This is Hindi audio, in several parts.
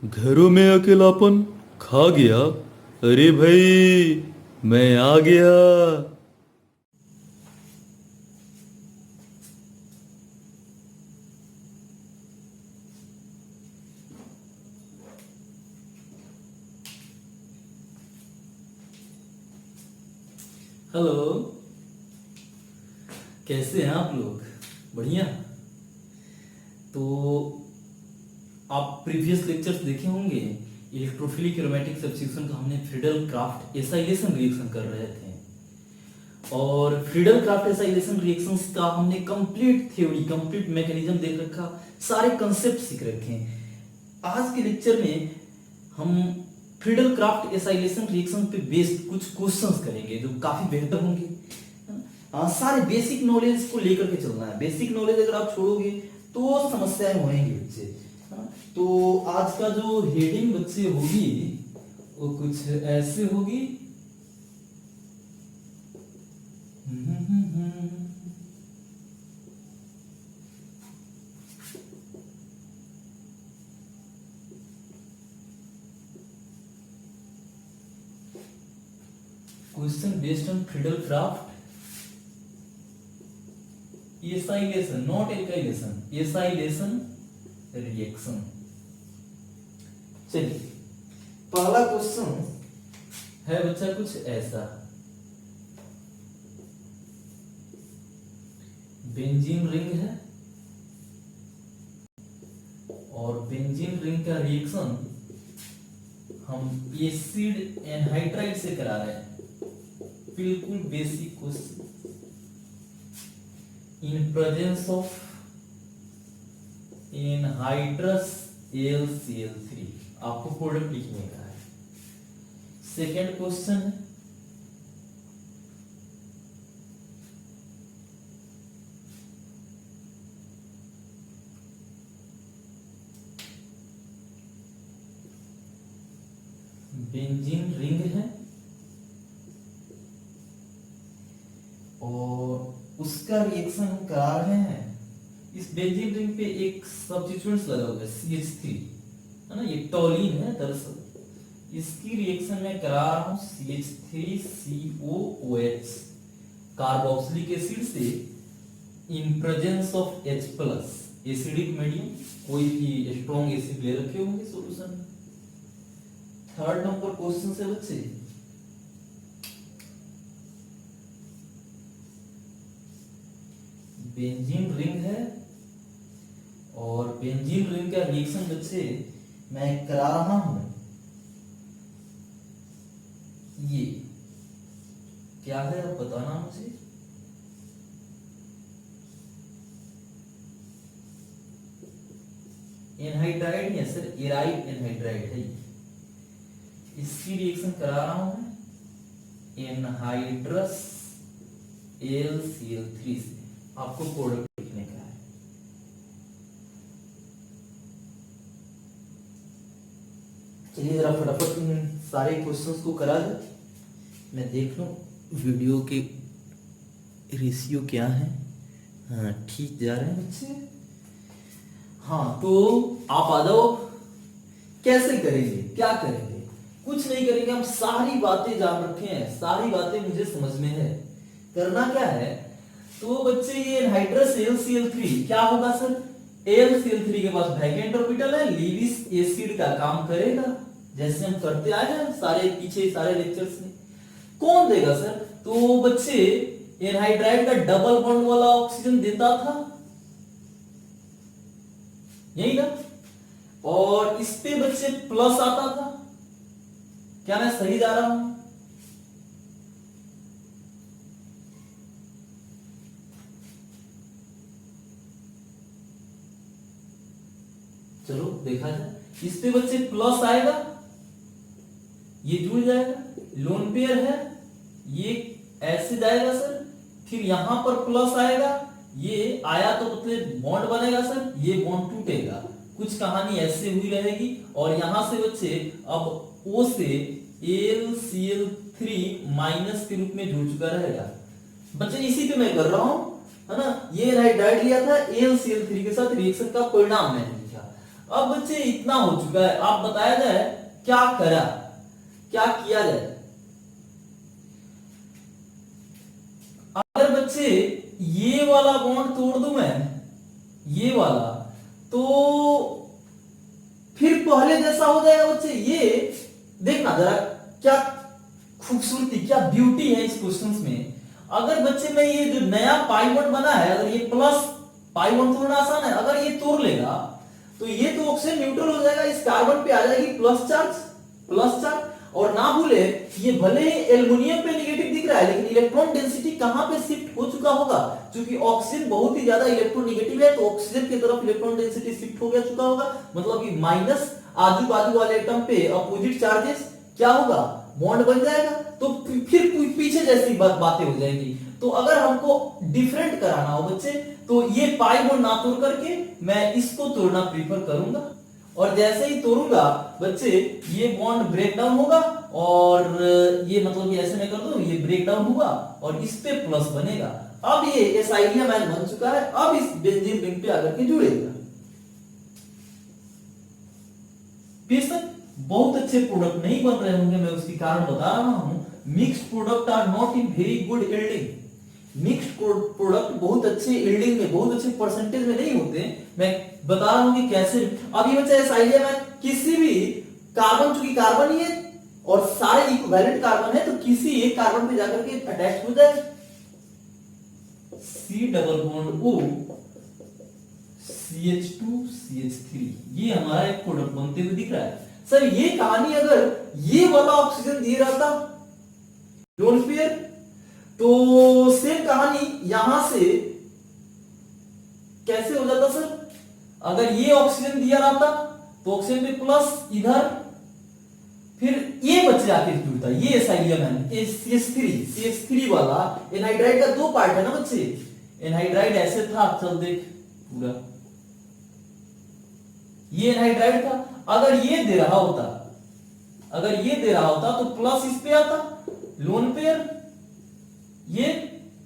घरों में अकेलापन खा गया। अरे भाई, मैं आ गया। हेलो। कैसे हैं आप लोग? बढ़िया। तो आप प्रीवियस लेक्चर्स देखे होंगे। इलेक्ट्रोफिलिक एरोमेटिक सब्स्टिट्यूशन का हमने फ्रीडल क्राफ्ट एसाइलेशन रिएक्शन कर रहे थे। और फ्रीडल क्राफ्ट एसाइलेशन रिएक्शंस का हमने कंप्लीट थ्योरी, कंप्लीट मैकेनिज्म देख रखा, सारे कंसेप्ट सीख रखे हैं। आज के लेक्चर में हम फ्रीडल क्राफ्ट एसाइलेशन रिएक्शन पे बेस्ड कुछ क्वेश्चंस करेंगे जो काफी बेहतर होंगे। सारे बेसिक नॉलेज को लेकर के चलना है। बेसिक नॉलेज अगर आप छोड़ोगे तो समस्याएं होंगी बच्चे। तो आज का जो हेडिंग बच्चे होगी वो कुछ ऐसे होगी। Question based on Friedel Crafts acylation, not alkylation, acylation reaction. चलिए, पहला क्वेश्चन है बच्चा कुछ ऐसा। बेंजीन रिंग है और बेंजीन रिंग का रिएक्शन हम एसिड एनहाइड्राइड से करा रहे हैं। बिल्कुल basic question. In presence of anhydrous AlCl3 आपको प्रोडक्ट लिखने का है। सेकेंड क्वेश्चन है बेंजीन रिंग है और उसका रिएक्शन हम करा रहे हैं। इस बेंजीन रिंग पे एक सब्स्टिट्यूएंट्स लगा हुआ है CH3, है ना, ये टॉलिन है दरअसल। इसकी रिएक्शन में करा रहा हूं CH3COOH कार्बोक्सिलिक एसिड से in presence of H+ acidic medium. कोई भी स्ट्रॉन्ग एसिड ले रखे होंगे सॉल्यूशन में। थर्ड नंबर क्वेश्चन से बच्चे, बेंजीन रिंग है और बेंजीन रिंग का रिएक्शन बच्चे मैं करा रहा हूं। ये क्या है आप बताना मुझे। एनहाइड्राइड है सर, एराइल एनहाइड्राइड है। इसकी रिएक्शन करा रहा हूं मैं एनहाइड्रस AlCl3 से। आपको प्रोडक्ट लिखने का है। चलिए जरा फटाफट इन सारे क्वेश्चंस को करा दे, मैं देख लूं वीडियो के रेशियो क्या है। हाँ, ठीक जा रहे हैं बच्चे। हाँ, तो आप आ जाओ। कैसे करेंगे, क्या करेंगे? कुछ नहीं करेंगे, हम सारी बातें जान रखे हैं, सारी बातें मुझे समझ में है। करना क्या है, तो बच्चे ये एनहाइड्रस AlCl3 क्या होगा सर? AlCl3 के पास वैकेंट ऑर्बिटल है, लीविस एसिड का काम करेगा, जैसे हम करते आए हैं सारे पीछे सारे लेक्चर्स में। कौन देगा सर? तो बच्चे एनहाइड्राइड का डबल बॉन्ड वाला ऑक्सीजन देता था, यही ना। और इस पे बच्चे प्लस आता था। क्या मैं सही जा रहा हूं? चलो देखा जाए। इस पे बच्चे प्लस आएगा, ये जुड़ जाएगा, लोन पेयर है, ये ऐसे जाएगा सर। फिर यहां पर प्लस आएगा, ये आया तो मतलब बॉन्ड बनेगा सर, ये बॉन्ड टूटेगा। कुछ कहानी ऐसे हुई रहेगी। और यहां से बच्चे अब O से AlCl3 माइनस के रूप में जुड़ चुका रहेगा। बच्चे इसी पे मैं कर रहा हूं, है ना। ये एनहाइड्राइड लिया था, AlCl3 के साथ रिएक्शन का परिणाम मैंने लिखा। अब बच्चे इतना हो चुका है, आप बताया जाए क्या करा, क्या किया जाए। अगर बच्चे ये वाला बॉन्ड तोड़ दूं मैं, ये वाला, तो फिर पहले जैसा हो जाएगा बच्चे। ये देखना जरा क्या खूबसूरती, क्या ब्यूटी है इस क्वेश्चन में। अगर बच्चे में ये जो नया पाई बॉन्ड बना है, अगर ये प्लस, पाई बॉन्ड तोड़ना आसान है, अगर ये तोड़ लेगा तो ये तो ऑक्सीजन न्यूट्रल हो जाएगा, इस कार्बन पे आ जाएगी प्लस चार्ज, प्लस चार्ज। और ना भूले ये भले ही एल्युमिनियम पे नेगेटिव दिख रहा है, लेकिन इलेक्ट्रॉन डेंसिटी कहां पे शिफ्ट हो चुका होगा, क्योंकि ऑक्सीजन बहुत ही ज्यादा इलेक्ट्रोनेगेटिव है, तो ऑक्सीजन की तरफ इलेक्ट्रॉन डेंसिटी शिफ्ट हो गया चुका होगा, मतलब कि माइनस आजू बाजू वाले एटम पे अपोजिट चार्जेस क्या होगा, बॉन्ड बन जाएगा। तो फिर पीछे जैसी बातें हो जाएंगी। तो अगर हमको डिफरेंट कराना हो बच्चे, तो ये पाई बॉन्ड ना तोड़ करके मैं इसको तोड़ना प्रीफर करूंगा। और जैसे ही तोड़ूंगा बच्चे, ये बॉन्ड ब्रेक डाउन होगा, और ये मतलब ये ऐसे मैं कर दूं, ये ब्रेक डाउन हुआ और इस पे प्लस बनेगा। अब ये एसाइलियम आयन बन चुका है, अब इस बेंजीन रिंग पे आकर के जुड़ेगा। बेशक बहुत अच्छे प्रोडक्ट नहीं बन रहे होंगे, मैं उसकी कारण बता रहा हूं। Mixed product are not in very good yielding. Mixed product बहुत अच्छे यील्डिंग में, बहुत अच्छे परसेंटेज में नहीं होते। मैं बता रहा हूं कि कैसे। अब ये बच्चा एसाइलियम है, किसी भी कार्बन, चूंकि कार्बन ही है और सारे इक्विवेलेंट कार्बन है, तो किसी एक कार्बन पे जाकर के अटैच हो जाए, C double bond O CH2 CH3, ये हमारा एक प्रोडक्ट बनते हुए दिख रहा है। सर ये कहानी अगर ये वाला ऑक्सीजन दे रहा था लोन पेयर, तो सेम कहानी यहां से कैसे हो जाता सर। अगर ये ऑक्सीजन दिया रहता तो ऑक्सीजन पे प्लस इधर, फिर ये बच्चे आके जुड़ता, ये एसाइलियम है, CH3 वाला एनहाइड्राइड का दो पार्ट है ना बच्चे। एनहाइड्राइड ऐसे था, चल देख पूरा, ये एनहाइड्राइड था। अगर ये दे रहा होता, अगर ये दे रहा होता तो प्लस इस पे आता लोन पेयर, ये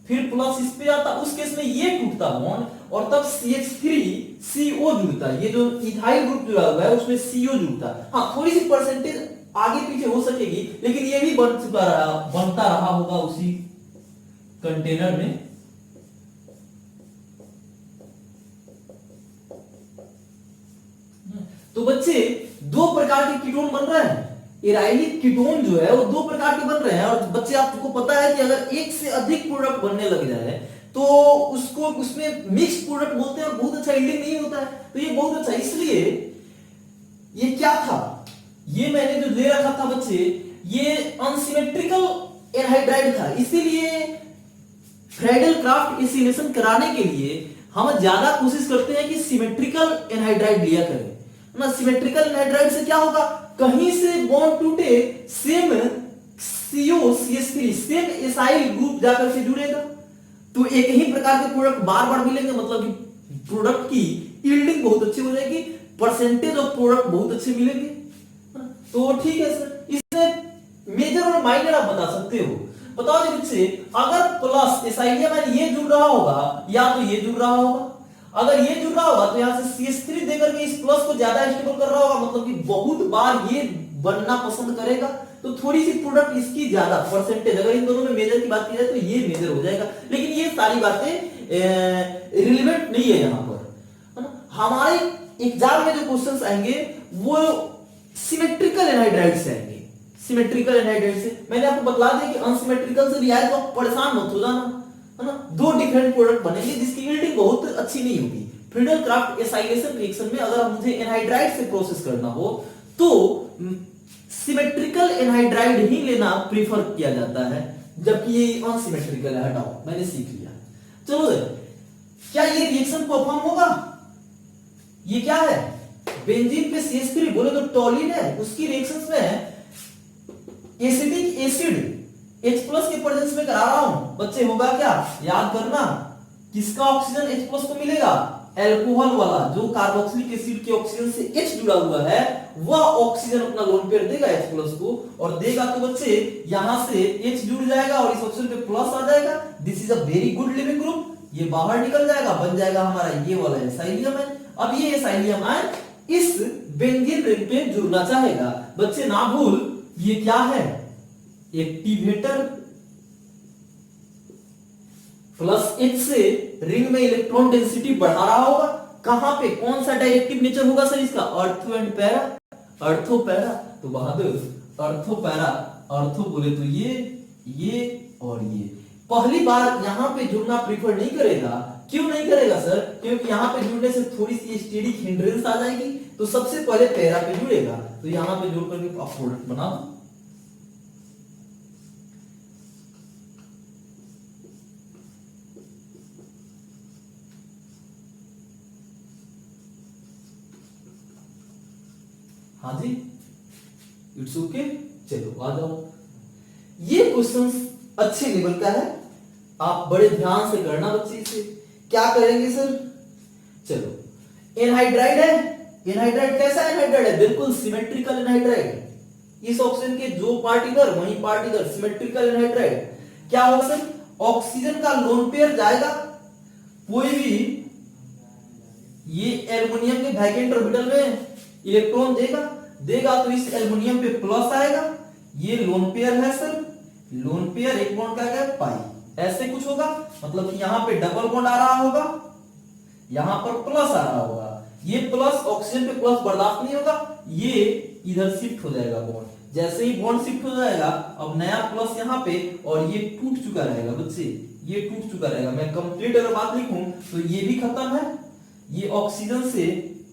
फिर प्लस इस पे आता, उस केस में ये टूटता बॉन्ड और तब CH3CO जुड़ता। ये जो इथाइल ग्रुप जुड़ा हुआ है उसमें CO जुड़ता। हाँ थोड़ी सी परसेंटेज आगे पीछे हो सकेगी, लेकिन ये भी बनता रहा होगा उसी कंटेनर में। तो बच्चे दो प्रकार के कीटोन बन रहे हैं। एराइलिक कीटोन जो है वो दो प्रकार के बन रहे हैं। और बच्चे आपको पता है कि अगर एक से अधिक प्रोडक्ट बनने लग जाए तो उसको, उसमें मिक्स प्रोडक्ट बोलते हैं और बहुत अच्छा यील्डिंग नहीं होता है। तो ये बहुत अच्छा, इसलिए ये क्या था, ये मैंने जो ले रखा था बच्चे, ये अनसिमेट्रिकल एनहाइड्राइड था। इसीलिए फ्रेडल क्राफ्ट एसिलेशन कराने के लिए हम ज्यादा कोशिश करते हैं कि सिमेट्रिकल एनहाइड्राइड लिया करें ना। सिमेट्रिकल एनहाइड्राइड से क्या होगा, कहीं से बॉन्ड टूटे, same CO CH3 same acyl group जाकर के जुड़ेगा, तो एक ही प्रकार के प्रोडक्ट बार बार मिलेंगे, मतलब कि प्रोडक्ट की यील्डिंग बहुत अच्छी हो जाएगी, परसेंटेज ऑफ प्रोडक्ट बहुत अच्छे मिलेंगे। तो ठीक है सर, इसमें मेजर और माइनर आप बता सकते हो। बताओ जी बच्चे, अगर प्लस एसाइलियम आयन ये जुड़ रहा होगा या तो ये जुड़ रहा होगा, अगर ये जुड़ रहा होगा तो यहां से CH3 देकर के इस प्लस को ज्यादा स्टेबल कर रहा होगा, मतलब कि बहुत बार ये बनना पसंद करेगा, तो थोड़ी सी प्रोडक्ट इसकी ज्यादा परसेंटेज, अगर इन दोनों में मेजर की बात की जाए तो ये मेजर हो जाएगा। लेकिन ये सारी बातें रिलेवेंट नहीं है यहां पर, है ना। हमारे एग्जाम में जो क्वेश्चंस आएंगे वो सिमेट्रिकल एनहाइड्राइड से आएंगे। सिमेट्रिकल एनहाइड्राइड से मैंने आपको बतला दिया कि अनसिमेट्रिकल से भी आए तो आप परेशान मत हो जाना, है ना। दो डिफरेंट प्रोडक्ट बनेंगे जिसकी यील्डिंग बहुत अच्छी नहीं होगी। फ्रीडल क्राफ्ट एसाइलेशन रिएक्शन में अगर मुझे एनहाइड्राइड से प्रोसेस करना हो तो सिमेट्रिकल एनहाइड्राइड ही लेना प्रीफर किया जाता है, जबकि ये अनसिमेट्रिकल है। हटाओ, मैंने सीख लिया। चलो क्या ये रिएक्शन परफॉर्म होगा? ये क्या है, बेंजीन पे CH3 बोले तो टॉलिन है, उसकी रिएक्शंस में एसिटिक एसिड H+ के प्रेजेंस में करा रहा हूं बच्चे, होगा क्या, याद करना, किसका ऑक्सीजन H+ को मिलेगा, एल्कोहल वाला, जो कार्बोक्सिलिक एसिड के ऑक्सीजन से H जुड़ा हुआ है वह ऑक्सीजन अपना लोन पेयर देगा H+ को, और देगा तो बच्चे यहां से H जुड़ जाएगा और इस ऑक्सीजन पे प्लस आ जाएगा। This is a very good leaving group. ये बाहर निकल जाएगा, बन जाएगा हमारा ये वाला एसाइलियम आयन। अब ये एसाइलियम आयन इस बेंजीन रिंग पे जुड़ना चाहेगा। बच्चे ना भूल, ये क्या है, एक्टिवेटर प्लस H से रिंग में इलेक्ट्रॉन डेंसिटी बढ़ा रहा होगा। कहां पे, कौन सा डायरेक्टिव नेचर होगा सर इसका, अर्थो एंड पैरा, अर्थो पैरा। तो बहादुर अर्थो पैरा, अर्थो बोले तो ये और ये। पहली बार यहां पे जुड़ना प्रीफर नहीं करेगा। क्यों नहीं करेगा सर, क्योंकि यहां पे जुड़ने से थोड़ी सी स्टेरिक हिंड्रेंस आ जाएगी, तो सबसे पहले पैरा पे जुड़ेगा। तो यहां पे जुड़ करके आप प्रोडक्ट बना दो। हाँ जी, इट्स ओके। चलो आ जाओ। ये क्वेश्चन अच्छे लेवल का है, आप बड़े ध्यान से करना बच्चे। इसे क्या करेंगे सर, चलो एनहाइड्राइड है। एनहाइड्राइड कैसा एनहाइड्राइड है, बिल्कुल सिमेट्रिकल एनहाइड्राइड। इस ऑक्सीजन के जो पार्ट इधर वही पार्ट इधर, सिमेट्रिकल एनहाइड्राइड। क्या होगा सर, ऑक्सीजन का लोन पेयर जाएगा, कोई भी ये एल्युमिनियम के वैकेंट ऑर्बिटल में इलेक्ट्रॉन देगा तो इस एल्युमिनियम पे प्लस आएगा। ये लोन पेयर है सर, लोन पेयर एक बॉन्ड का क्या पाई, ऐसे कुछ होगा। मतलब कि यहां पे डबल बॉन्ड आ रहा होगा, यहां पर प्लस आ रहा होगा। ये प्लस ऑक्सीजन पे प्लस बर्दाश्त नहीं होगा, ये इधर शिफ्ट हो जाएगा बॉन्ड। जैसे ही बॉन्ड शिफ्ट हो जाएगा, अब नया प्लस यहां पे, और ये टूट चुका रहेगा बच्चे, ये टूट चुका रहेगा। मैं कंप्लीट अगर बात लिखूं तो ये भी खत्म है। ये ऑक्सीजन से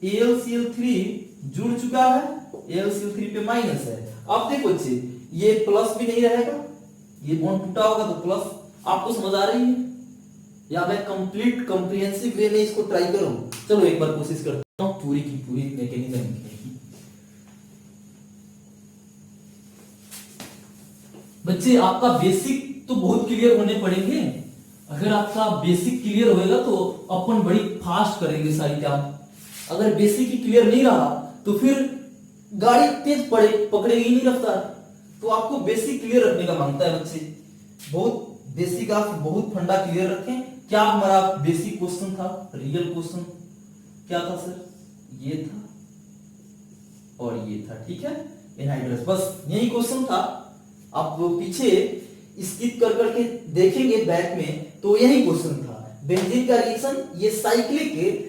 AlCl3 जुड़ चुका है, AlCl3 पे माइनस है। अब देखो बच्चे, ये प्लस भी नहीं रहेगा, ये बॉन्ड टूटा होगा तो प्लस। आपको समझ आ रही है, या मैं कंप्लीट कॉम्प्रिहेंसिव वे में इसको ट्राई करूं। चलो एक बार कोशिश करता हूं पूरी की पूरी मैकेनिज्म लिखने की। बच्चे आपका बेसिक तो बहुत क्लियर होने पड़ेंगे। अगर आपका बेसिक क्लियर होएगा तो अपन बड़ी फास्ट करेंगे सारी काम। अगर बेसिक ही क्लियर नहीं रहा तो फिर गाड़ी तेज पकड़ेगी नहीं रफ्तार। तो आपको बेसिक क्लियर रखने का मांगता है बच्चे, बहुत बेसिक आप बहुत फंडा क्लियर रखें। क्या हमारा बेसिक क्वेश्चन था, रियल क्वेश्चन क्या था सर, ये था और ये था, ठीक है। एनहाइड्रस, बस यही क्वेश्चन था। आप पीछे स्किप कर करके देखेंगे बैक में तो यही क्वेश्चन था। बेंजीन का रिएक्शन, ये साइक्लिक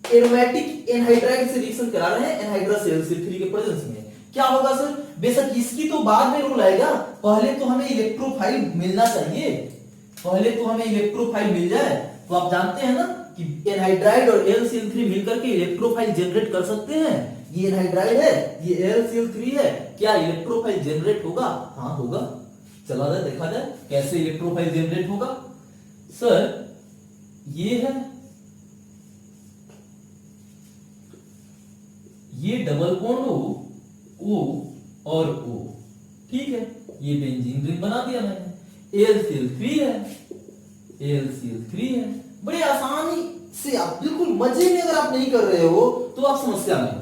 एरोमेटिक एनहाइड्राइड से रिएक्शन करा रहे हैं एनहाइड्रस AlCl3 के प्रेजेंस में। क्या होगा सर, बेशक इसकी तो बाद में रूल आएगा, पहले तो हमें इलेक्ट्रोफाइल मिलना चाहिए, पहले तो हमें इलेक्ट्रोफाइल मिल जाए। तो आप जानते हैं ना कि एनहाइड्राइड और AlCl3 मिलकर के इलेक्ट्रोफाइल जनरेट कर सकते हैं। ये एनहाइड्राइड है, ये AlCl3 है, क्या इलेक्ट्रोफाइल जनरेट होगा? हाँ होगा। चला जाए देखा जाए कैसे इलेक्ट्रोफाइल जनरेट होगा। सर ये है, ये डबल बॉन्ड O और O, ठीक है। ये बेंजीन रिंग बना दिया मैंने। AlCl3 है, AlCl3 है। बड़े आसानी से आप बिल्कुल मजे में, अगर आप नहीं कर रहे हो तो आप समस्या में हो।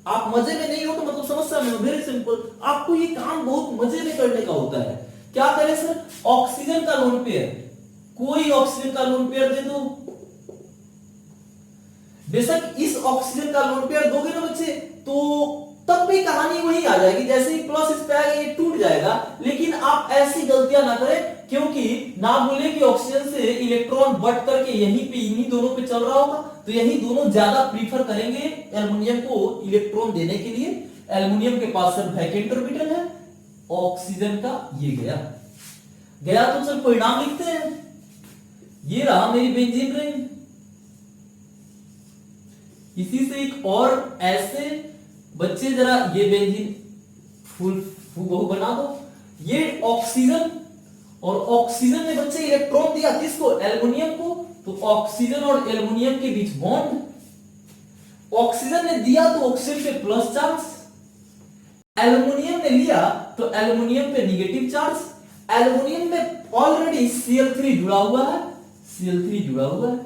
आप मजे में नहीं हो तो मतलब समस्या में हो। वेरी सिंपल, आपको ये काम बहुत मजे में करने का होता है। क्या करें सर, ऑक्सीजन का लोन पेयर, कोई ऑक्सीजन का लोन पेयर दे दो। बेशक इस ऑक्सीजन का लोन पेयर दोगे ना बच्चे तो तब भी कहानी वही आ जाएगी, जैसे ही प्लस इस पे आएगा ये टूट जाएगा। लेकिन आप ऐसी गलतियां ना करें, क्योंकि ना भूलें कि ऑक्सीजन से इलेक्ट्रॉन बट करके यहीं पे, इन्हीं दोनों पे चल रहा होगा, तो यही दोनों ज्यादा प्रीफर करेंगे एल्युमिनियम को इलेक्ट्रॉन देने के लिए। एल्युमिनियम के पास सर वैकेंट ऑर्बिटल है, ऑक्सीजन का ये गया तो सर परिणाम लिखते हैं। ये रहा मेरी बेंजीन रिंग। इसी से एक और ऐसे बच्चे, जरा ये बेंजीन फुल बहु बना दो। ये ऑक्सीजन, और ऑक्सीजन ने बच्चे इलेक्ट्रॉन दिया किसको, एल्युमिनियम को। तो ऑक्सीजन और एल्युमिनियम के बीच बॉन्ड, ऑक्सीजन ने दिया तो ऑक्सीजन पे प्लस चार्ज, एल्युमिनियम ने लिया तो एल्युमिनियम पे निगेटिव चार्ज। एल्युमिनियम में ऑलरेडी Cl3 जुड़ा हुआ है, Cl3 जुड़ा हुआ है।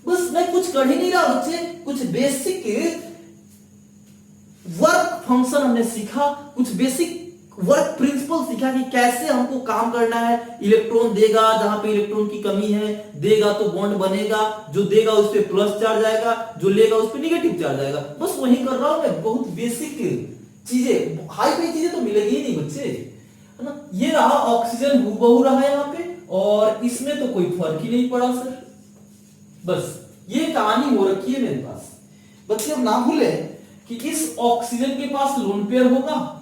बस मैं कुछ कर ही नहीं रहा बच्चे, कुछ बेसिक वर्क फंक्शन हमने सीखा, कुछ बेसिक वर्क प्रिंसिपल सीखा कि कैसे हमको काम करना है। इलेक्ट्रॉन देगा, जहां पे इलेक्ट्रॉन की कमी है, देगा तो बॉन्ड बनेगा, जो देगा उस पे प्लस चार्ज आएगा, जो लेगा उस पे निगेटिव चार्ज आएगा। बस वही कर रहा हूं मैं, बहुत बेसिक चीजें, हाई फाई चीजें तो मिलेगी ही नहीं बच्चे, है ना। ये रहा ऑक्सीजन, हूबहू रहा है यहाँ पे, और इसमें तो कोई फर्क ही नहीं पड़ा सर। बस ये कहानी हो रखी है मेरे पास। बच्चे अब ना भूले कि इस ऑक्सीजन के पास लोन पेयर होगा,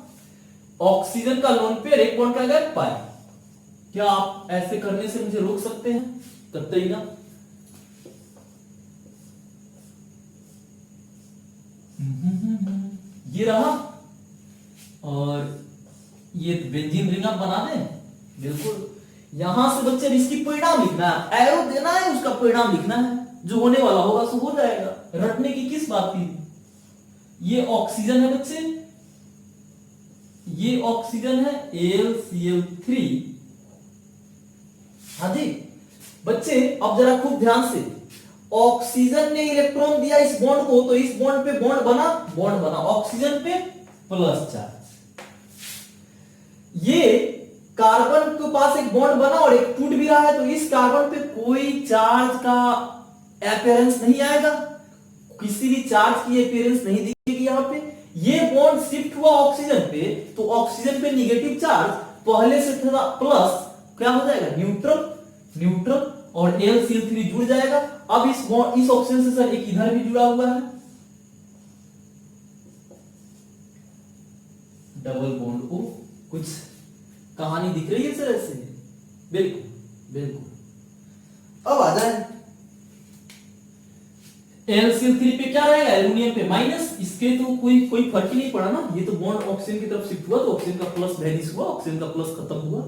ऑक्सीजन का लोन पेयर एक बॉन्ड का गैप पाए। क्या आप ऐसे करने से मुझे रोक सकते हैं? कतई ना। ये रहा, और ये बेंजीन रिंग आप बना दें, बिल्कुल। यहां से बच्चे इसकी परिणाम लिखना है, एरो देना है, उसका परिणाम लिखना है, जो होने वाला होगा सो हो जाएगा। रटने की किस बात की। ये ऑक्सीजन है बच्चे, ये ऑक्सीजन है AlCl3। हाँ जी बच्चे, अब जरा खूब ध्यान से, ऑक्सीजन ने इलेक्ट्रॉन दिया इस बॉन्ड को, तो इस बॉन्ड पे बॉन्ड बना, ऑक्सीजन पे प्लस चार्ज। ये कार्बन के पास एक बॉन्ड बना और एक टूट भी रहा है, तो इस कार्बन पे कोई चार्ज का अपीयरेंस नहीं आएगा, किसी भी चार्ज की अपीयरेंस नहीं दिखेगी यहां पे। ये बॉन्ड शिफ्ट हुआ ऑक्सीजन पे, तो ऑक्सीजन पे निगेटिव चार्ज पहले से था प्लस, क्या हो जाएगा न्यूट्रल, और AlCl3 जुड़ जाएगा। अब इस ऑक्सीजन से सर एक इधर भी जुड़ा हुआ है, डबल बॉन्ड को, कुछ कहानी दिख रही है सर ऐसे? बिल्कुल। अब आ जाए, AlCl3 पे क्या रहेगा, एल्युमिनियम पे माइनस, इसके तो कोई फर्क ही नहीं पड़ा ना। ये तो बॉन्ड ऑक्सीजन की तरफ शिफ्ट हुआ, तो ऑक्सीजन का प्लस वैनिश हुआ, ऑक्सीजन का प्लस खत्म हुआ,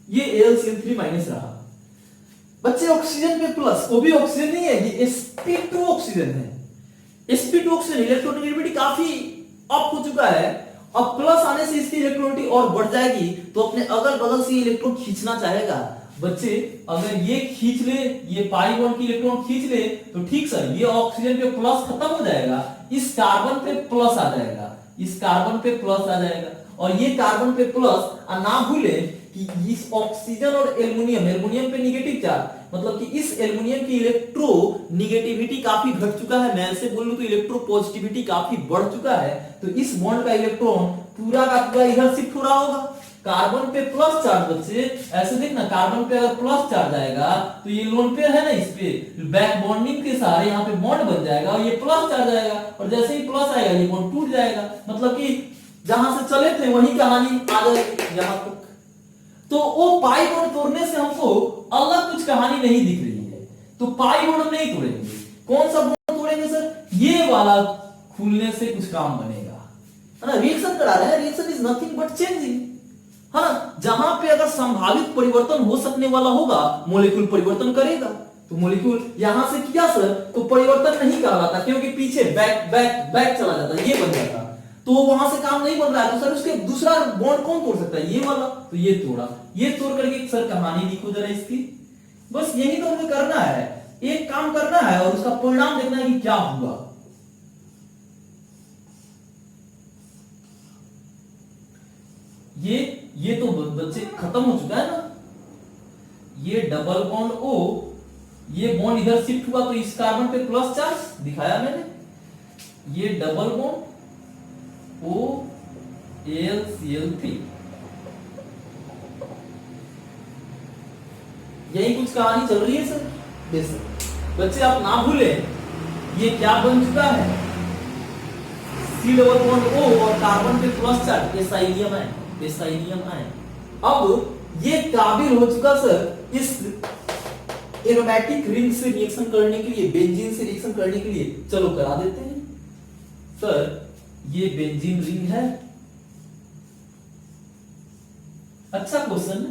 ये AlCl3 माइनस रहा। बच्चे ऑक्सीजन पे प्लस, वो भी ऑक्सीजन नहीं है, ये sp2 ऑक्सीजन है। sp2 ऑक्सीजन इलेक्ट्रोनेगेटिविटी काफी अप हो चुका है, अब प्लस आने से इसकी इलेक्ट्रोनेगेटिविटी और बढ़ जाएगी, तो अपने अगल बगल से इलेक्ट्रॉन खींचना चाहेगा। बच्चे अगर ये खींच ले, ये पाई बॉन्ड की इलेक्ट्रॉन खींच ले, तो ठीक सर, ये ऑक्सीजन पे प्लस खत्म हो जाएगा, इस कार्बन पे प्लस आ जाएगा, इस कार्बन पे प्लस आ जाएगा, और ये कार्बन पे प्लस। ना भूले कि इस ऑक्सीजन और एल्युमिनियम पे निगेटिव चार्ज, मतलब कि इस एल्युमिनियम की इलेक्ट्रो निगेटिविटी काफी घट चुका है, मैं ऐसे बोलूं तो इलेक्ट्रो पॉजिटिविटी काफी बढ़ चुका है, तो इस बॉन्ड का इलेक्ट्रॉन पूरा का पूरा इधर शिफ्ट हो रहा होगा। कार्बन पे प्लस चार्ज बच्चे, ऐसे देखना, कार्बन पे अगर प्लस चार्ज आएगा तो ये लोन पेयर है ना, इस पे बैक बॉन्डिंग के सहारे यहाँ पे बॉन्ड बन जाएगा, और ये प्लस चार्ज आएगा, और जैसे ही प्लस आएगा ये बॉन्ड टूट जाएगा, मतलब कि जहां से चले थे वही कहानी आ जाएगी यहां तक। तो वो पाई बॉन्ड तोड़ने से हमको अलग कुछ कहानी नहीं दिख रही है, तो पाई बॉन्ड हम नहीं तोड़ेंगे। कौन सा बॉन्ड तोड़ेंगे सर? ये वाला खुलने से कुछ काम बनेगा, है ना। रिएक्शन करा रहे हैं, reaction is nothing but changing, है ना। जहां पे अगर संभावित परिवर्तन हो सकने वाला होगा, मॉलिक्यूल परिवर्तन करेगा, तो मॉलिक्यूल यहां से किया सर तो परिवर्तन नहीं कहलाता, क्योंकि पीछे बैक चला जाता, ये बन जाता, तो वहां से काम नहीं बन रहा है, तो सर उसके दूसरा बॉन्ड कौन तोड़ सकता है? ये वाला, तो ये तोड़ा, ये तोड़ करके सर कहानी लिखो जरा इसकी। बस यही तो हमें करना है, एक काम करना है और उसका परिणाम देखना है कि क्या हुआ। ये तो बच्चे खत्म हो चुका है ना, ये डबल बॉन्ड O, ये बॉन्ड इधर शिफ्ट हुआ, तो इस कार्बन पे प्लस चार्ज दिखाया मैंने, ये डबल बॉन्ड O AlCl3, यही कुछ कहानी चल रही है सर। बेशक बच्चे आप ना भूले, ये क्या बन चुका है, C डबल बॉन्ड O और कार्बन पे प्लस चार्ज, एसाइलियम है। अब ये काबिल हो चुका सर इस एरोमेटिक रिंग से रिएक्शन करने के लिए, बेंजीन से रिएक्शन करने के लिए। चलो करा देते हैं सर, ये बेंजीन रिंग है, अच्छा क्वेश्चन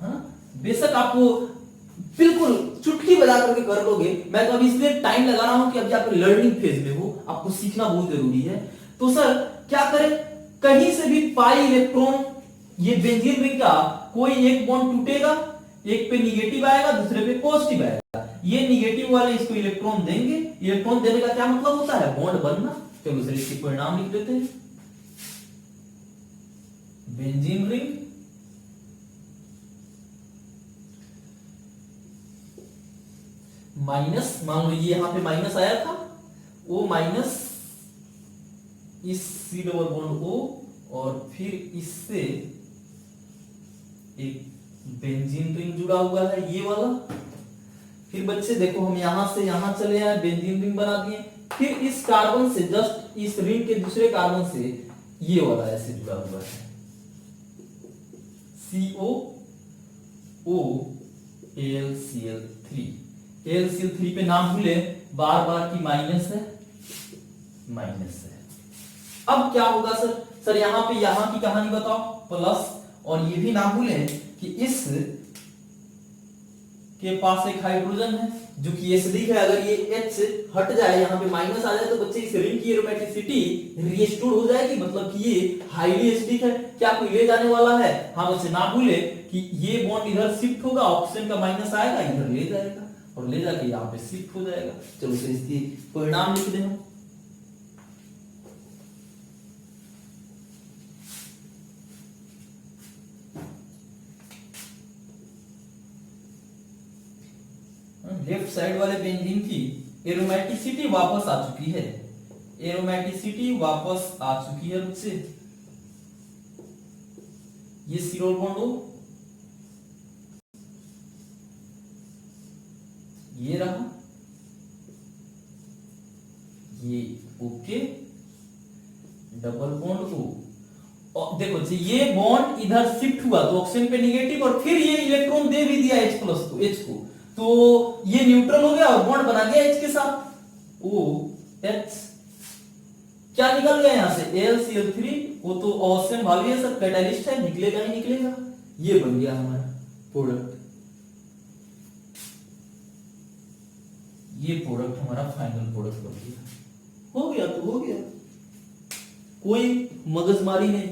है, बेशक आपको बिल्कुल चुटकी बजा करके कर लोगे, मैं तो अभी इसलिए टाइम लगा रहा हूं कि अभी आप लर्निंग फेज में हो, आपको सीखना बहुत जरूरी है। तो सर क्या करें, कहीं से भी पाई इलेक्ट्रॉन, ये बेंजीन रिंग का कोई एक बॉन्ड टूटेगा, एक पे निगेटिव आएगा, दूसरे पे पॉजिटिव आएगा, ये निगेटिव वाले इसको इलेक्ट्रॉन देंगे, इलेक्ट्रॉन देने का क्या मतलब होता है, बॉन्ड बनना। चलो सर इसके परिणाम लिख देते हैं, बेंजीन रिंग माइनस, मान लो ये यहां पे माइनस आया था, वो माइनस इस सी डबल बॉन्ड ओ और फिर इससे एक बेंजीन रिंग जुड़ा हुआ है ये वाला। फिर बच्चे देखो हम यहां से यहां चले आए, बेंजीन रिंग बना दिए। फिर इस कार्बन से जस्ट इस रिंग के दूसरे कार्बन से ये वाला ऐसे जुड़ा हुआ है, CO O AlCl3। AlCl3 पे नाम भूले, बार बार की माइनस है, माइनस है। अब क्या होगा सर? सर यहां पे यहां की कहानी बताओ, प्लस, और ये भी ना भूलें कि इस के पास एक हाइड्रोजन है जो कि एसिडिक है। अगर ये H हट जाए, यहां पे माइनस आ जाए, तो बच्चे इस रिंग की एरोमेटिसिटी रिस्टोर हो जाएगी, मतलब कि ये हाईली एसिडिक है। क्या कोई ले जाने वाला है? हाँ बच्चे ना भूले कि ये बॉन्ड इधर शिफ्ट होगा, ऑक्सीजन का माइनस आएगा, इधर ले जाएगा और ले जाके यहाँ पे शिफ्ट हो जाएगा। चलो सर इसकी परिणाम लिख दें हम। लेफ्ट साइड वाले बेंजीन की एरोमेटिसिटी वापस आ चुकी है, एरोमेटिसिटी वापस आ चुकी है बच्चे। ये सिरोल बॉन्ड हो, ये रहा, ये ओके, डबल बॉन्ड हो। और देखो जी ये बॉन्ड इधर शिफ्ट हुआ तो ऑक्सीजन पे निगेटिव, और फिर ये इलेक्ट्रॉन दे भी दिया H प्लस को, H को, तो ये न्यूट्रल हो गया और बॉन्ड बना गया H के साथ, OH। क्या निकल गया यहां से? AlCl3, वो तो ऑक्सीजन भावी है सर, कैटालिस्ट है, निकलेगा ही निकलेगा। ये बन गया हमारा प्रोडक्ट, ये प्रोडक्ट हमारा फाइनल प्रोडक्ट बन गया। हो गया तो हो गया, कोई मगजमारी नहीं।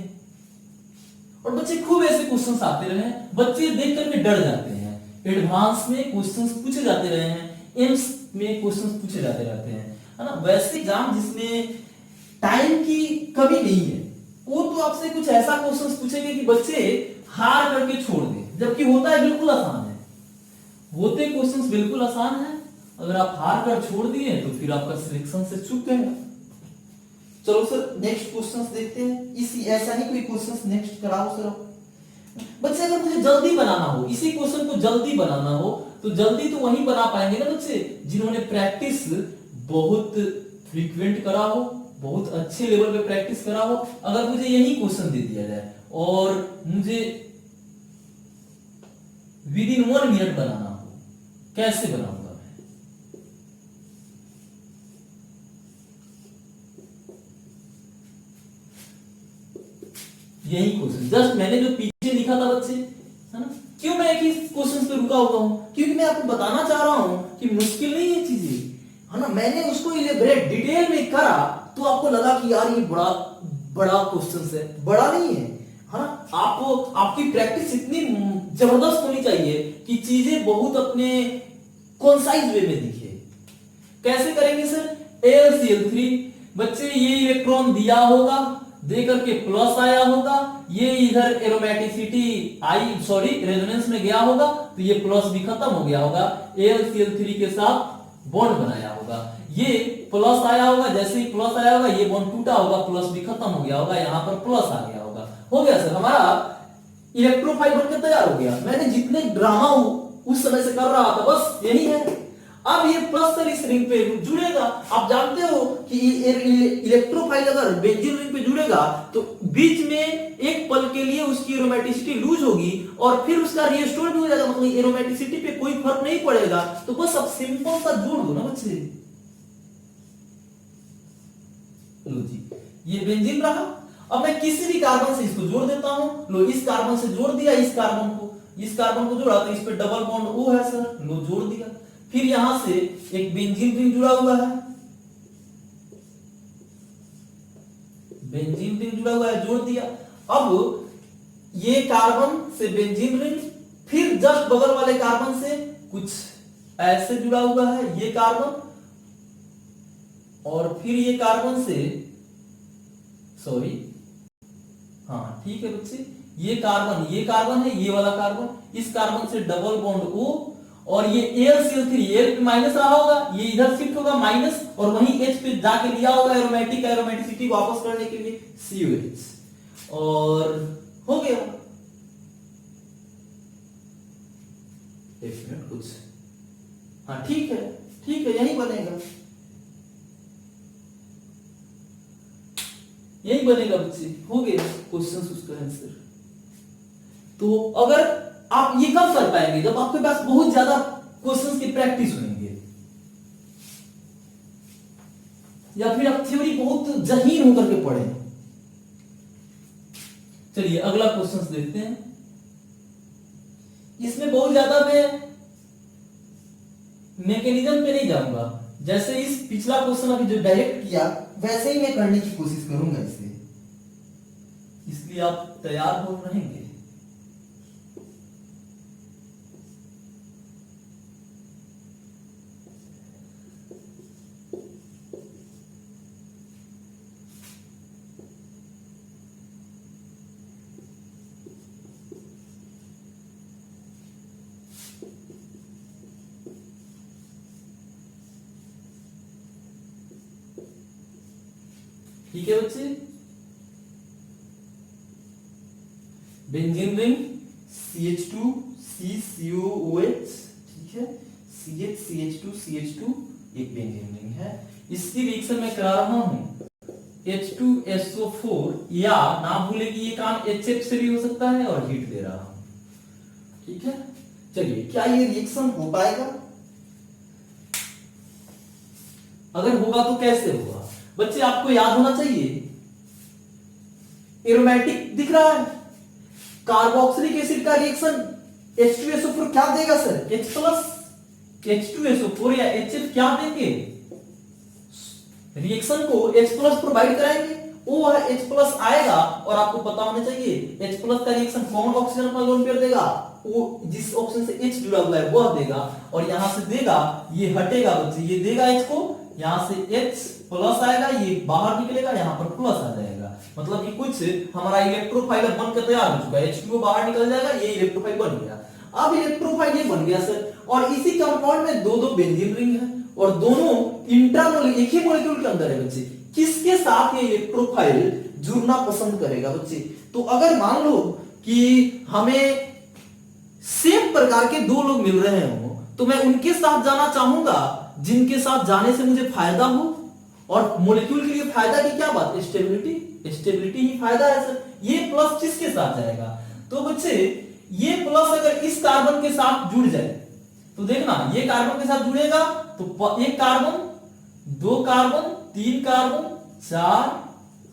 और बच्चे खूब ऐसे क्वेश्चंस आते रहे हैं, बच्चे देख करके डर जाते हैं। एडवांस में क्वेश्चंस पूछे जाते रहे हैं, एम्स में क्वेश्चंस पूछे जाते रहते हैं, है ना। वैसे एग्जाम जिसमें टाइम की कमी नहीं है, वो तो आपसे कुछ ऐसा क्वेश्चंस पूछेंगे कि बच्चे हार करके छोड़ दें, जबकि होता है बिल्कुल आसान है, होते क्वेश्चंस बिल्कुल आसान है। अगर आप हार कर छोड़ दिए तो फिर आपका सिलेक्शन से चूक गए। चलो सर नेक्स्ट क्वेश्चंस देखते हैं। इसी ऐसा ही कोई क्वेश्चंस नेक्स्ट कराओ सर। बच्चे अगर मुझे जल्दी बनाना हो, इसी क्वेश्चन को जल्दी बनाना हो, तो जल्दी तो वही बना पाएंगे ना बच्चे जिन्होंने प्रैक्टिस बहुत फ्रीक्वेंट करा हो, बहुत अच्छे लेवल पे प्रैक्टिस करा हो। अगर मुझे यही क्वेश्चन दे दिया जाए और मुझे विद इन 1 मिनट बनाना हो, कैसे बनाऊंगा मैं? यही क्वेश्चन जस्ट मैंने जो पीछे लिखा था बच्चे, है ना। क्यों मैं एक ही क्वेश्चन पे रुका हुआ हूं? क्योंकि मैं आपको बताना चाह रहा हूं कि मुश्किल नहीं है चीजें, है ना। मैंने उसको इलेबोरेट डिटेल में करा तो आपको लगा कि यार ये बड़ा बड़ा क्वेश्चन है, बड़ा नहीं है, हाँ। आपको आपकी प्रैक्टिस इतनी जबरदस्त होनी चाहिए कि चीजें बहुत अपने कॉन्साइज वे में दिखे। कैसे करेंगे सर? AlCl3 बच्चे ये इलेक्ट्रॉन दिया होगा, दे करके प्लस आया होगा, ये इधर एरोमेटिसिटी आई सॉरी रेजोनेंस में गया होगा, तो ये प्लस भी खत्म हो गया होगा, AlCl3 के साथ बॉन्ड बनाया होगा, ये प्लस आया होगा, जैसे ही प्लस आया होगा ये बॉन्ड टूटा होगा, प्लस भी खत्म हो गया होगा, यहां पर प्लस आ गया होगा। हो गया सर, हमारा इलेक्ट्रोफाइल बनकर तैयार हो गया। मैंने जितने ड्रामा उस समय से कर रहा था बस यही है। अब ये प्लस सर इस रिंग पे जुड़ेगा। आप जानते हो कि इलेक्ट्रोफाइल अगर बेंजीन रिंग पे जुड़ेगा तो बीच में एक पल के लिए उसकी एरोमेटिसिटी लूज होगी और फिर उसका रीस्टोर भी हो जाएगा, मतलब एरोमेटिसिटी पे कोई फर्क नहीं पड़ेगा। तो बस अब सिंपल सा जोड़ दो ना बच्चे। लो जी ये बेंजीन रहा। अब मैं किसी भी कार्बन से इसको जोड़ देता हूं। लो इस कार्बन से जोड़ दिया, इस कार्बन को जोड़ा तो इस पे डबल बॉन्ड O है सर, लो जोड़ दिया। फिर यहां से एक बेंजीन रिंग जुड़ा हुआ है, बेंजीन रिंग जुड़ा हुआ है, जोड़ दिया। अब ये कार्बन से बेंजीन रिंग, फिर जस्ट बगल वाले कार्बन से कुछ ऐसे जुड़ा हुआ है ये कार्बन, और फिर ये कार्बन से सॉरी हाँ ठीक है बच्चे, ये कार्बन है, ये वाला कार्बन, इस कार्बन से डबल बॉन्ड O, और ये AlCl3 L पे माइनस रहा होगा, ये इधर शिफ्ट होगा माइनस, और वहीं H पे जाके लिया होगा एरोमेटिसिटी वापस करने के लिए COH, और हो गया। एक मिनट कुछ, हाँ ठीक है यही बनेगा, यही बनेगा बच्चे, हो गया क्वेश्चन उसका आंसर। तो अगर आप ये कब कर पाएंगे, जब आपके पास बहुत ज्यादा क्वेश्चंस की प्रैक्टिस होंगे, या फिर आप थ्योरी बहुत जहीन होकर के पढ़े। चलिए अगला क्वेश्चंस देखते हैं। इसमें बहुत ज्यादा मैं मैकेनिज्म पे नहीं जाऊंगा, जैसे इस पिछला क्वेश्चन अभी जो डायरेक्ट किया वैसे ही मैं करने की कोशिश करूंगा इसे, इसलिए आप तैयार हो रहेंगे। ठीक है बच्चे, बेंजीन रिंग CH2 CCOOH, ठीक है, CH2 एक बेंजीन रिंग है। इसकी रिएक्शन में करा रहा हूं H2SO4, या ना भूले कि ये काम HF से भी हो सकता है, और हीट दे रहा हूं, ठीक है। चलिए क्या ये रिएक्शन हो पाएगा, अगर होगा तो कैसे होगा बच्चे, आपको याद होना चाहिए। एरोमेटिक दिख रहा है, कार्बोक्सिलिक एसिड का रिएक्शन H2SO4 क्या देगा सर, H प्लस, H2SO4 या HF क्या देंगे, रिएक्शन को H प्लस प्रोवाइड कराएंगे, वो H प्लस आएगा, और आपको पता होना चाहिए H प्लस का रिएक्शन कौन ऑक्सीजन पर लोन पेयर देगा, वो जिस ऑक्सीजन से H जुड़ा हुआ है वह देगा, और यहां से देगा, ये हटेगा बच्चे, ये देगा H को, यहां से H प्लस आएगा, ये बाहर निकलेगा, यहां पर प्लस आ जाएगा, मतलब कि कुछ हमारा इलेक्ट्रोफाइल बनकर तैयार हो चुका है, H2O बाहर निकल जाएगा, ये इलेक्ट्रोफाइल बन गया। अब इलेक्ट्रोफाइल ये बन गया सर, और इसी कंपाउंड में दो बेंजीन रिंग है, और दोनों इंट्रामोल एक ही मॉलिक्यूल के अंदर है बच्चे, किसके साथ ये इलेक्ट्रोफाइल जुड़ना पसंद करेगा बच्चे। तो अगर मान लो कि हमें सेम प्रकार के दो लोग मिल रहे हो, तो मैं उनके साथ जाना चाहूंगा जिनके साथ जाने से मुझे फायदा हो, और मॉलिक्यूल के लिए फायदा की क्या बात, स्टेबिलिटी ही फायदा है सर। ये प्लस किसके साथ जाएगा, तो बच्चे ये प्लस अगर इस कार्बन के साथ जुड़ जाए, तो देखना ये कार्बन के साथ जुड़ेगा, तो एक कार्बन, दो कार्बन, तीन कार्बन, 4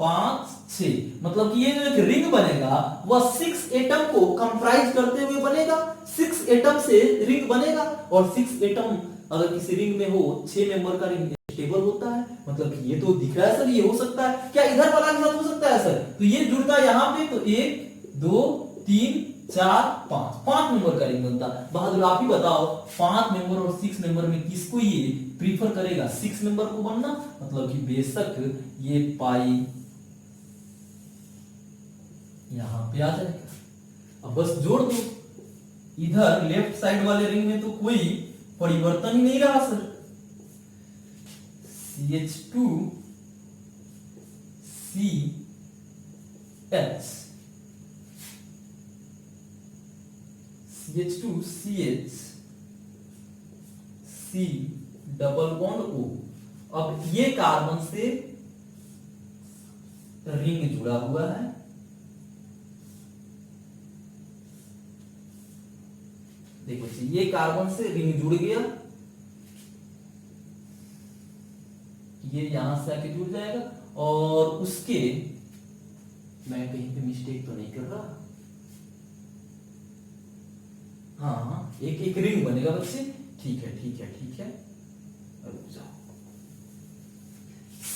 5 6, मतलब कि ये जो एक रिंग बनेगा वह 6 एटम को कंप्राइज करते हुए बनेगा, 6 एटम से रिंग बनेगा, और 6 एटम अगर किसी रिंग में हो, 6 मेंबर का रिंग स्टेबल होता है, मतलब कि ये तो दिख रहा है सर, ये हो सकता है क्या, इधर वाला के साथ हो सकता है सर, तो ये जुड़ता है यहां पे, तो 1 2 3 4 5 मेंबर का रिंग बनता है। बहादुर आप ही बताओ, 5 मेंबर और 6 मेंबर में किसको ये प्रीफर करेगा, 6 मेंबर को बनना, मतलब कि बेशक ये पाई यहां पे आ जाएगा। अब बस जोड़ दो, इधर लेफ्ट साइड वाले रिंग में तो कोई परिवर्तन ही नहीं रहा sir, CH2 CH CH2 CH C double bond O। अब ये कार्बन से रिंग जुड़ा हुआ है, देखो ये कार्बन से रिंग जुड़ गया, ये यहां से आके जुड़ जाएगा, और उसके, मैं कहीं पे मिस्टेक तो नहीं कर रहा, हाँ एक एक रिंग बनेगा बच्चे, ठीक है, रुक जाओ,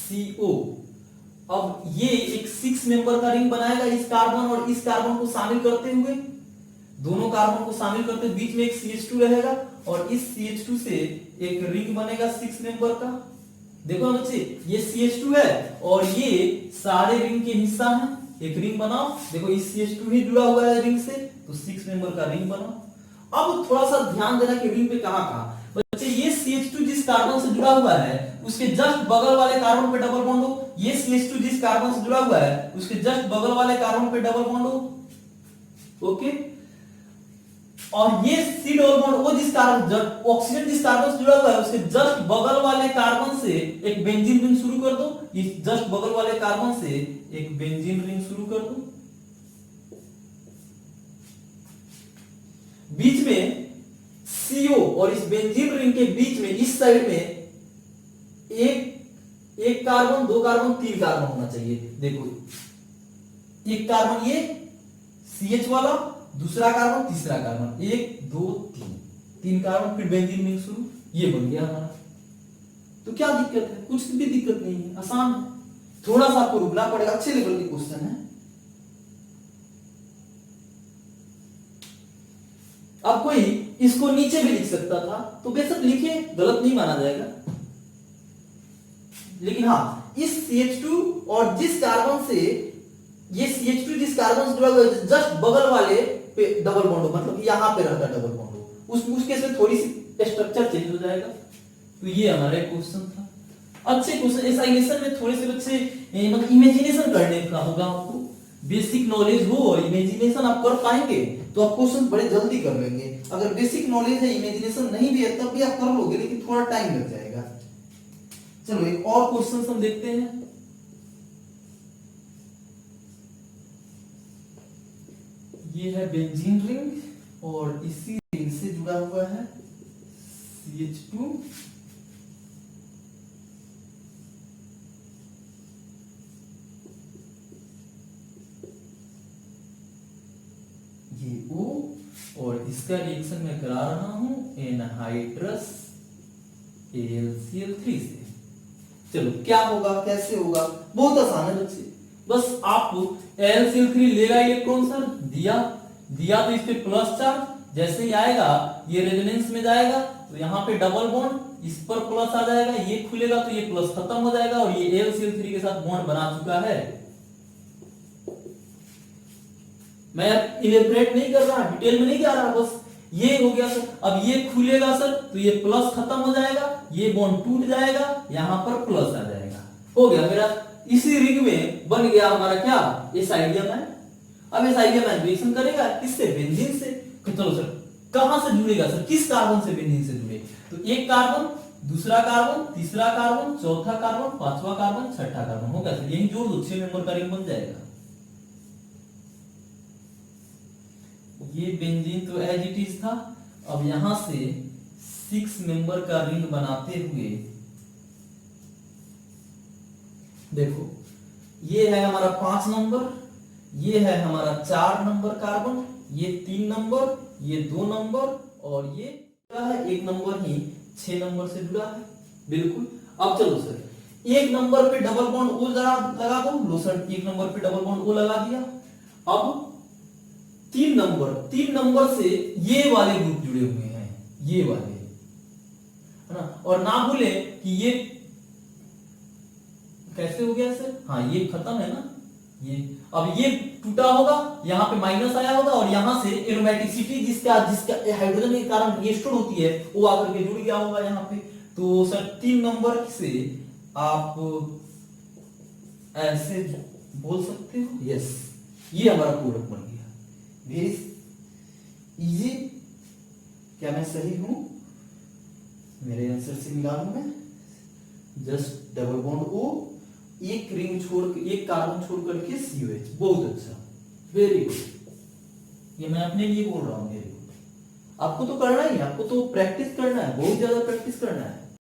CO। अब ये एक 6 मेंबर का रिंग बनाएगा, इस कार्बन और इस कार्बन को शामिल करते हुए, दोनों कार्बन को शामिल करते हुए बीच में एक CH2 रहेगा, और इस CH2 से एक रिंग बनेगा 6 मेंबर का। देखो बच्चे ये CH2 है, और ये सारे रिंग के हिस्सा है, एक रिंग बनाओ, देखो इस CH2 ही जुड़ा हुआ है रिंग से, तो 6 मेंबर का रिंग बनाओ। अब थोड़ा सा ध्यान देना कि रिंग पे कहां-कहां बच्चे, ये CH2 जिस कार्बन से जुड़ा हुआ है उसके जस्ट बगल वाले कार्बन पे डबल बॉन्ड हो, ये CH2 जिस कार्बन से जुड़ा हुआ है उसके जस्ट बगल वाले कार्बन पे डबल बॉन्ड हो, ओके। और ये C डबल बॉन्ड वो जिस कार्बन, ऑक्सीजन जिस कार्बन से जुड़ा हुआ है उसके जस्ट बगल वाले कार्बन से एक बेंजीन रिंग शुरू कर दो, इस जस्ट बगल वाले कार्बन से एक बेंजीन रिंग शुरू कर दो। बीच में CO और इस बेंजीन रिंग के बीच में इस साइड में एक कार्बन, दो कार्बन, तीन कार्बन होना चाहिए। देखो एक कार्बन ये CH वाला, दूसरा कार्बन, तीसरा कार्बन, 1 2 3, तीन कार्बन, फिर बेंजीन रिंग शुरू, ये बन गया हमारा। तो क्या दिक्कत है? कुछ भी दिक्कत नहीं है, आसान है। थोड़ा सा आपको रुकना पड़ेगा, अच्छे लेवल की क्वेश्चन है। अब कोई इसको नीचे भी लिख सकता था, तो बेशक लिखे, गलत नहीं माना जाएगा। लेकिन हाँ, इस CH2 और जिस कार्बन से ये CH2 जिस कार्बन से जुड़ा हुआ है जस्ट बगल वाले पे डबल बॉन्ड हो, मतलब यहां पे रहता डबल बॉन्ड हो, उस केस में थोड़ी सी स्ट्रक्चर चेंज हो जाएगा। तो ये हमारा एक क्वेश्चन था। अच्छे क्वेश्चन, एसाइलेशन में थोड़े से बच्चे मतलब इमेजिनेशन करने का होगा आपको, बेसिक नॉलेज हो और इमेजिनेशन आप कर पाएंगे तो आप क्वेश्चन बड़े जल्दी कर लेंगे। अगर बेसिक नॉलेज है, इमेजिनेशन नहीं भी है, तब भी आप कर लोगे, लेकिन थोड़ा टाइम लग जाएगा। चलो एक और क्वेश्चन हम देखते हैं। ये है बेंजीन रिंग और इसी रिंग से जुड़ा हुआ है CH2, ये O, और इसका रिएक्शन मैं करा रहा हूं एनहाइड्रस AlCl3 से। चलो क्या होगा, कैसे होगा, बहुत आसान है बच्चे। बस आपको AlCl3 लेगा इलेक्ट्रॉन सर, दिया तो इस पे प्लस चार्ज, जैसे ही आएगा ये रेजोनेंस में जाएगा तो यहाँ पे डबल बॉन्ड, इस पर प्लस आ जाएगा, ये खुलेगा तो ये प्लस खत्म हो जाएगा और ये AlCl3 के साथ बॉन्ड बना चुका है। मैं इलेबरेट नहीं कर रहा, डिटेल में नहीं जा रहा, बस ये हो गया सर। अब ये खुलेगा सर तो ये प्लस खत्म हो जाएगा, ये बॉन्ड टूट जाएगा, यहां पर प्लस आ जाएगा, हो गया मेरा। इसी रिंग में बन गया हमारा क्या, एसाइडियम है। अब एसाइडियम रिएक्शन करेगा किससे, बेंजीन से। तो चलो सर कहां से जुड़ेगा सर, किस कार्बन से बेंजीन से जुड़े, तो एक कार्बन, दूसरा कार्बन, तीसरा कार्बन, चौथा कार्बन, पांचवा कार्बन, छठा कार्बन, हो गया सर। यही जोड़ दो, 6 मेंबर का रिंग बन जाएगा। ये बेंजीन तो एज इट इज था। अब यहां से 6 मेंबर का रिंग बनाते हुए देखो, ये है हमारा 5 नंबर, ये है हमारा 4 नंबर कार्बन, ये 3 नंबर, ये 2 नंबर, और ये है 1 नंबर ही 6 नंबर से जुड़ा है, बिल्कुल। अब चलो सर, 1 नंबर पे डबल बॉन्ड O लगा दो, लो सर 1 नंबर पे डबल बॉन्ड O लगा दिया। अब 3 नंबर से ये वाले ग्रुप जुड़े हुए हैं, ये वाले, है ना। और ना भूले कि ये कैसे हो गया सर, हाँ ये खत्म है ना, ये अब ये टूटा होगा, यहाँ पे माइनस आया होगा और यहाँ से एरोमेटिसिटी जिसका हाइड्रोजन के कारण रिस्टोर होती है वो आकर के जुड़ गया होगा यहाँ पे। तो सर 3 नंबर से आप ऐसे बोल सकते हो, यस, ये हमारा प्रोडक्ट बन गया। वेरी इजी, क्या मैं सही हूं, मेरे आंसर से मिला लूं मैं। जस्ट डबल बॉन्ड O, एक रिंग छोड़, एक कार्बन छोड़ करके COH, बहुत अच्छा, वेरी गुड। ये मैं अपने लिए बोल रहा हूं, वेरी गुड। आपको तो करना ही है, आपको तो प्रैक्टिस करना है, बहुत ज्यादा प्रैक्टिस करना है।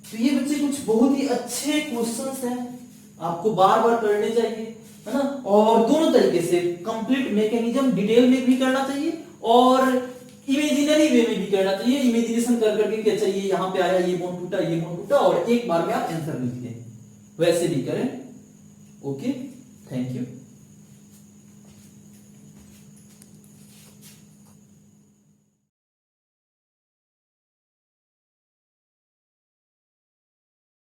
तो ये बच्चे कुछ बहुत ही अच्छे क्वेश्चंस हैं, आपको बार बार करने चाहिए, है ना। और दोनों तरीके से, कंप्लीट मैकेनिज्म डिटेल में भी करना चाहिए और इमेजिनरी वे में भी करना चाहिए। इमेजिनेशन कर करके क्या चाहिए, यहाँ पे आया, ये बॉन्ड टूटा, ये बॉन्ड टूटा, और एक बार में आप आंसर लिख लें, वैसे भी करें। Okay, thank you.